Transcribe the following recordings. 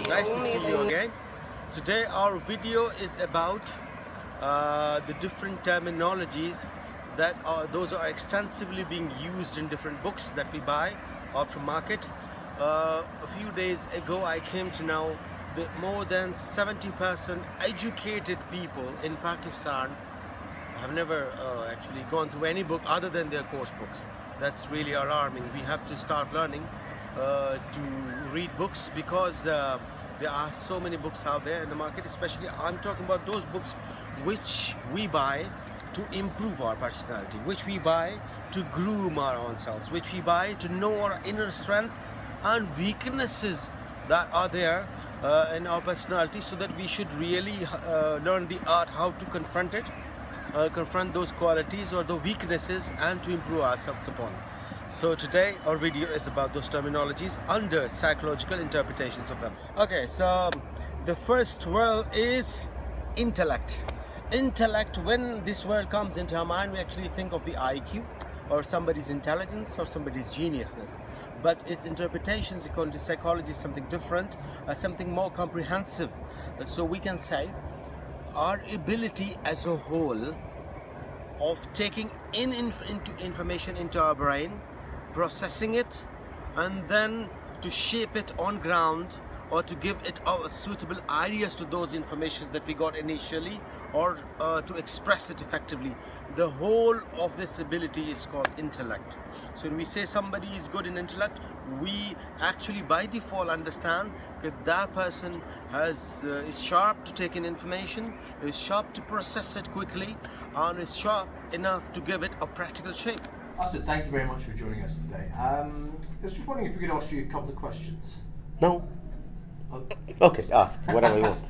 Nice to see you again. Today our video is about the different terminologies that those are extensively being used in different books that we buy off from market. A few days ago I came to know that more than 70% educated people in Pakistan have never actually gone through any book other than their course books. That's really alarming. We have to start learning to read books because there are so many books out there in the market. Especially I'm talking about those books which we buy to improve our personality, which we buy to groom our own selves, which we buy to know our inner strength and weaknesses that are there in our personality, so that we should really learn the art how to confront it, confront those qualities or the weaknesses, and to improve ourselves upon. So today our video is about those terminologies under psychological interpretations of them. Okay, so the first word is intellect. Intellect, when this word comes into our mind, we actually think of the IQ or somebody's intelligence or somebody's geniusness, but its interpretations according to psychology is something different, something more comprehensive. So we can say our ability as a whole of taking into information into our brain, processing it, and then to shape it on ground or to give it suitable ideas to those informations that we got initially, or to express it effectively. The whole of this ability is called intellect. So when we say somebody is good in intellect, we actually by default understand that that person is sharp to take in information, is sharp to process it quickly, and is sharp enough to give it a practical shape. Asad, thank you very much for joining us today. I was just wondering if we could ask you a couple of questions. No? Oh. Okay, ask whatever you want.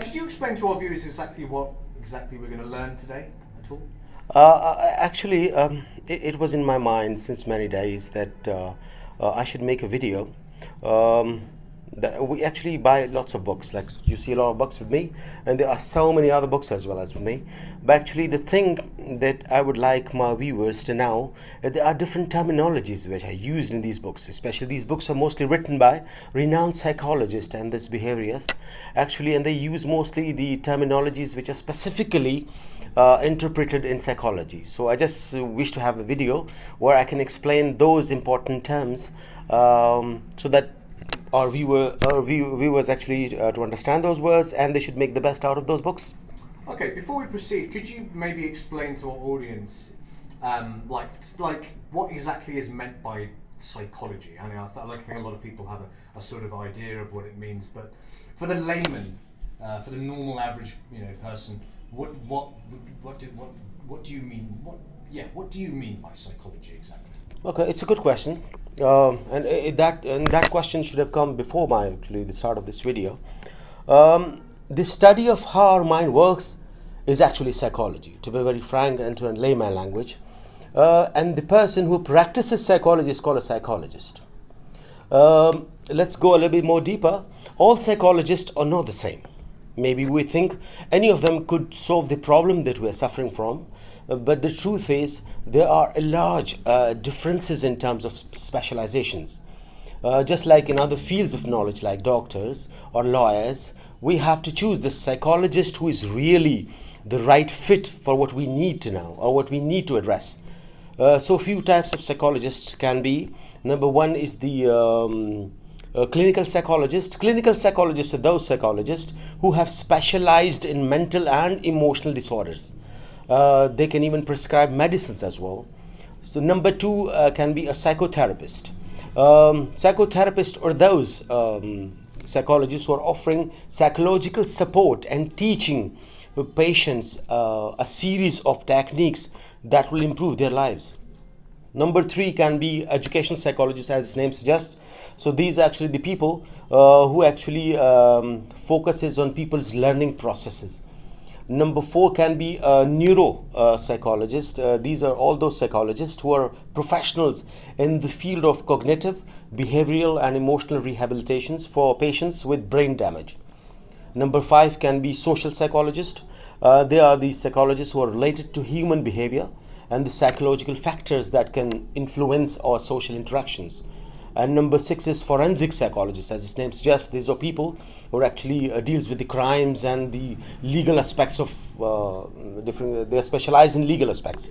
Could you explain to our viewers exactly what we're going to learn today at all? Actually, it was in my mind since many days that I should make a video. We actually buy lots of books, like you see a lot of books with me, and there are so many other books as well as with me. But actually the thing that I would like my viewers to know, that there are different terminologies which are used in these books. Especially these books are mostly written by renowned psychologists and this behaviorists actually, and they use mostly the terminologies which are specifically interpreted in psychology. So I just wish to have a video where I can explain those important terms, so that our viewers actually to understand those words, and they should make the best out of those books. Okay, before we proceed, could you maybe explain to our audience, like what exactly is meant by psychology? I mean, I think a lot of people have a sort of idea of what it means, but for the layman, for the normal average person, what do you mean? What do you mean by psychology exactly? Okay, it's a good question, and that question should have come before the start of this video. The study of how our mind works is actually psychology, to be very frank and to a layman language. And the person who practices psychology is called a psychologist. Let's go a little bit more deeper. All psychologists are not the same. Maybe we think any of them could solve the problem that we're suffering from, but the truth is there are large differences in terms of specializations. Just like in other fields of knowledge like doctors or lawyers, we have to choose the psychologist who is really the right fit for what we need to know or what we need to address. So few types of psychologists can be. Number one is the clinical psychologist. Clinical psychologists are those psychologists who have specialized in mental and emotional disorders. They can even prescribe medicines as well. So number two can be a psychotherapist. Psychotherapists are those psychologists who are offering psychological support and teaching patients a series of techniques that will improve their lives. Number three can be education psychologists, as its name suggests. So these are actually the people who actually focuses on people's learning processes. Number four can be a neuro psychologist. These are all those psychologists who are professionals in the field of cognitive, behavioral and emotional rehabilitations for patients with brain damage. Number five can be social psychologists. They are the psychologists who are related to human behavior and the psychological factors that can influence our social interactions. And number 6 is forensic psychologists. As its name suggests, these are people who actually deals with the crimes and the legal aspects of different. They specialize in legal aspects.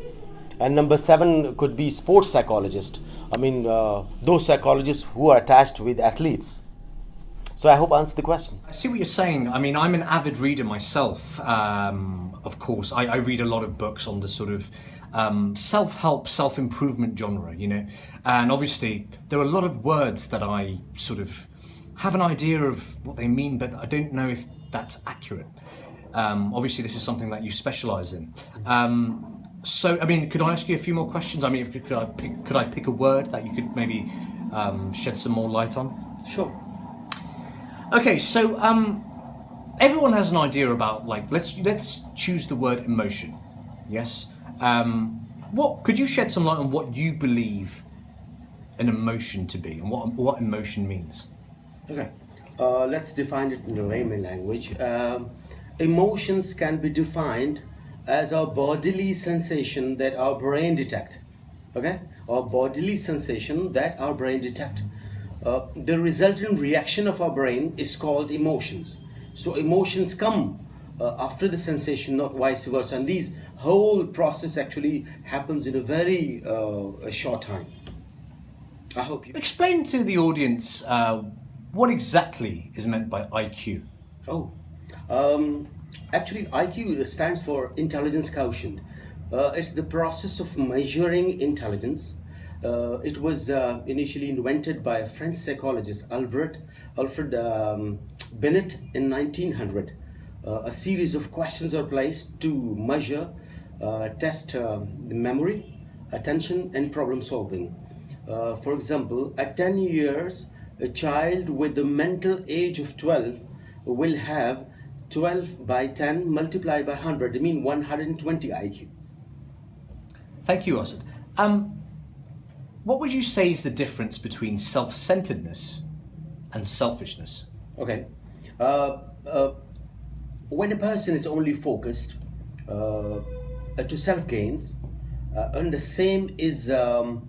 And number 7 could be sports psychologist. I mean, those psychologists who are attached with athletes. So I hope I answered the question. I see what you're saying. I mean, I'm an avid reader myself. Of course, I read a lot of books on the sort of self-help, self-improvement genre, you know. And obviously, there are a lot of words that I sort of have an idea of what they mean, but I don't know if that's accurate. Obviously, this is something that you specialize in. So, I mean, could I ask you a few more questions? I mean, could I pick a word that you could maybe shed some more light on? Sure. Okay, so everyone has an idea about, like, let's choose the word emotion. Yes. What could you shed some light on what you believe an emotion to be and what emotion means? Okay. Let's define it in the layman language. Emotions can be defined as our bodily sensation that our brain detect. Okay, our bodily sensation that our brain detect. The resultant reaction of our brain is called emotions. So emotions come after the sensation, not vice versa. And these whole process actually happens in a very short time. I hope you Explain to the audience what exactly is meant by IQ. Oh, actually, IQ stands for intelligence quotient. It's the process of measuring intelligence. It was initially invented by a French psychologist, Alfred Binet, in 1900. A series of questions are placed to measure, test memory, attention, and problem solving. For example, at 10 years, a child with the mental age of 12 will have 12 by 10 multiplied by 100, I mean 120 IQ. Thank you, Asad. What would you say is the difference between self-centeredness and selfishness? Okay. When a person is only focused to self gains, and the same is a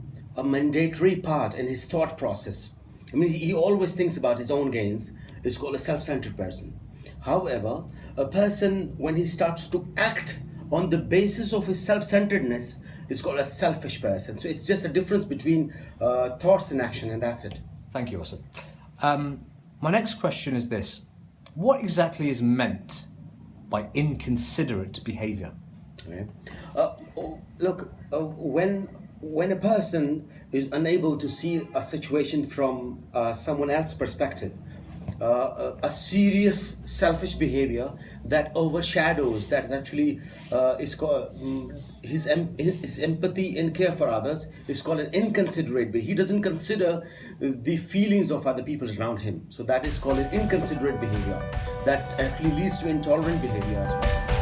mandatory part in his thought process. I mean, he always thinks about his own gains. It's called a self-centered person. However, a person, when he starts to act on the basis of his self-centeredness, is called a selfish person. So it's just a difference between thoughts and action, and that's it. Thank you, Asad. My next question is this. What exactly is meant by inconsiderate behavior? Okay. Look, when a person is unable to see a situation from someone else's perspective, a serious selfish behavior that overshadows, that actually is called his empathy and care for others, is called an inconsiderate behavior. He doesn't consider the feelings of other people around him. So that is called an inconsiderate behavior that actually leads to intolerant behavior as well.